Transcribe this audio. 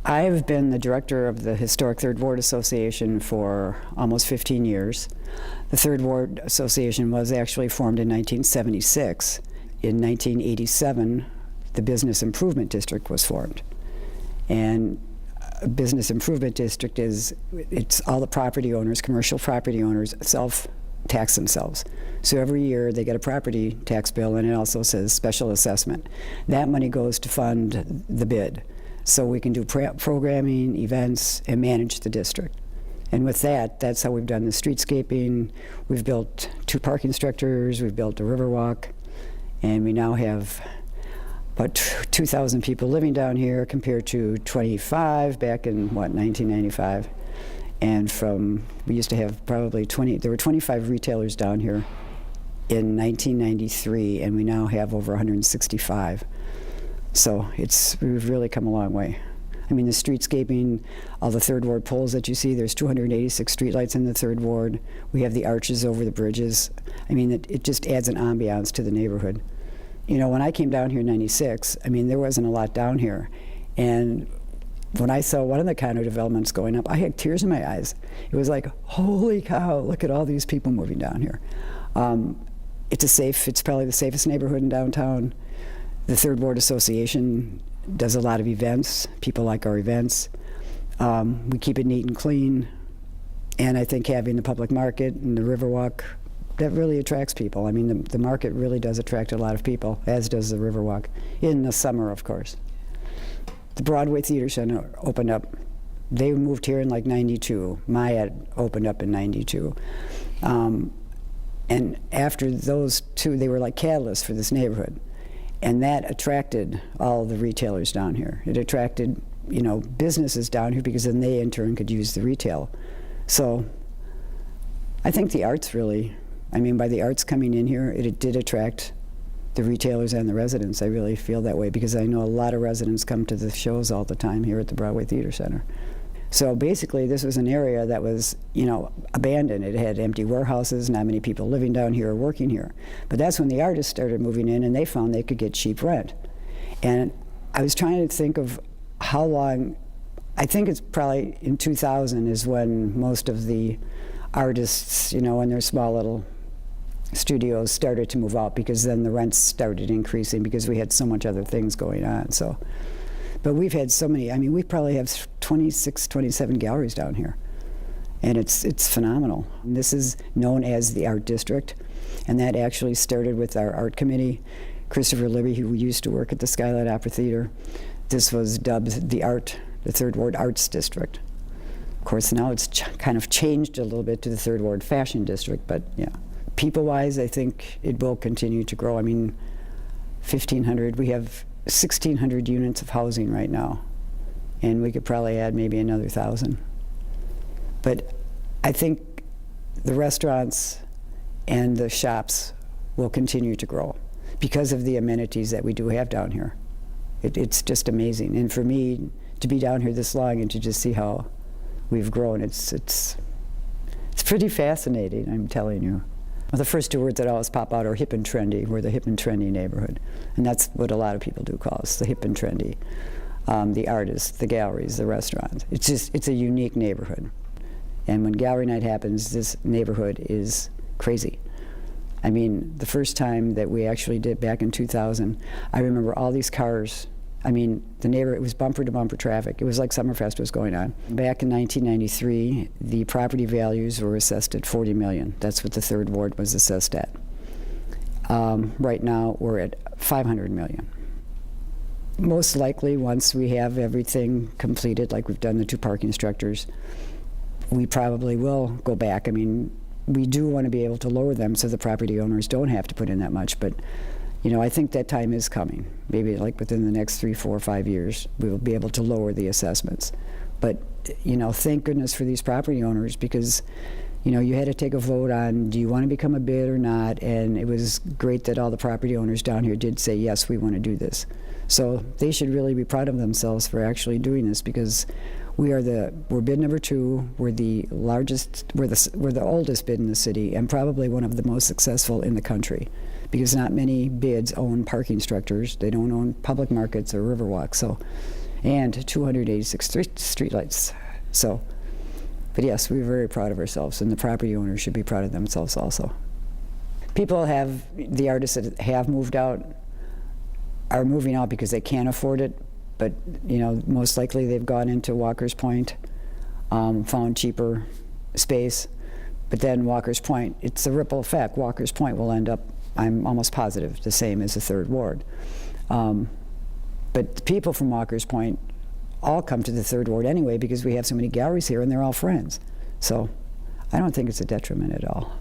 I've been the director of the Historic Third Ward Association for almost 15 years. The Third Ward Association was actually formed in 1976. In 1987, the Business Improvement District was formed. And a Business Improvement District it's all the property owners, commercial property owners, self-tax themselves. So every year they get a property tax bill, and it also says special assessment. That money goes to fund the bid. So we can do programming, events, and manage the district. And with that, that's how we've done the streetscaping. We've built 2 parking structures, we've built a river walk, and we now have about 2,000 people living down here compared to 25 back in, 1995. And we used to have probably there were 25 retailers down here in 1993, and we now have over 165. So we've really come a long way. I mean, the streetscaping, all the Third Ward poles that you see, there's 286 streetlights in the Third Ward. We have the arches over the bridges. I mean, it just adds an ambiance to the neighborhood. You know, when I came down here in '96, I mean, there wasn't a lot down here. And when I saw one of the condo developments going up, I had tears in my eyes. It was like, holy cow, look at all these people moving down here. It's probably the safest neighborhood in downtown. The Third Ward Association does a lot of events. People like our events. We keep it neat and clean. And I think having the public market and the Riverwalk, that really attracts people. I mean, the market really does attract a lot of people, as does the Riverwalk, in the summer, of course. The Broadway Theater Center opened up. They moved here in like '92. Maya opened up in '92. And after those two, they were like catalysts for this neighborhood. And that attracted all the retailers down here. It attracted, businesses down here because then they in turn could use the retail. So I think the arts really, by the arts coming in here, it did attract the retailers and the residents. I really feel that way because I know a lot of residents come to the shows all the time here at the Broadway Theater Center. So basically, this was an area that was, abandoned. It had empty warehouses, not many people living down here or working here. But that's when the artists started moving in, and they found they could get cheap rent. And I was trying to think of how long. I think it's probably in 2000 is when most of the artists, in their small little studios started to move out, because then the rents started increasing because we had so much other things going on. So. But we've had so many, we probably have 26, 27 galleries down here. And it's phenomenal. And this is known as the Art District. And that actually started with our art committee. Christopher Libby, who used to work at the Skylight Opera Theater, this was dubbed the Third Ward Arts District. Of course, now it's kind of changed a little bit to the Third Ward Fashion District, but yeah. People-wise, I think it will continue to grow. 1,500, we have 1,600 units of housing right now, and we could probably add maybe another 1,000. But I think the restaurants and the shops will continue to grow because of the amenities that we do have down here. It's just amazing. And for me, to be down here this long and to just see how we've grown, it's pretty fascinating, I'm telling you. Well, the first 2 words that always pop out are hip and trendy. We're the hip and trendy neighborhood. And that's what a lot of people do call us, the hip and trendy. The artists, the galleries, the restaurants. It's a unique neighborhood. And when gallery night happens, this neighborhood is crazy. The first time that we actually did back in 2000, I remember all these cars. It was bumper to bumper traffic. It was like Summerfest was going on. Back in 1993, the property values were assessed at $40 million. That's what the Third Ward was assessed at. Right now, we're at $500 million. Most likely, once we have everything completed, like we've done the 2 parking structures, we probably will go back. We do want to be able to lower them so the property owners don't have to put in that much, but I think that time is coming. Maybe like within the next 3, 4, 5 years, we will be able to lower the assessments. But, thank goodness for these property owners, because, you had to take a vote on, do you want to become a bid or not? And it was great that all the property owners down here did say, yes, we want to do this. So they should really be proud of themselves for actually doing this, because we're bid number 2. We're the largest, we're the oldest bid in the city, and probably one of the most successful in the country, because not many bids own parking structures. They don't own public markets or Riverwalk. So and 286 streetlights. So, but yes, we're very proud of ourselves, and the property owners should be proud of themselves also. People have, the artists that have moved out are moving out because they can't afford it, but you know, most likely they've gone into Walker's Point, found cheaper space, but then Walker's Point, it's a ripple effect. Walker's Point will end up, I'm almost positive, the same as the Third Ward. But the people from Walker's Point all come to the Third Ward anyway because we have so many galleries here and they're all friends. So I don't think it's a detriment at all.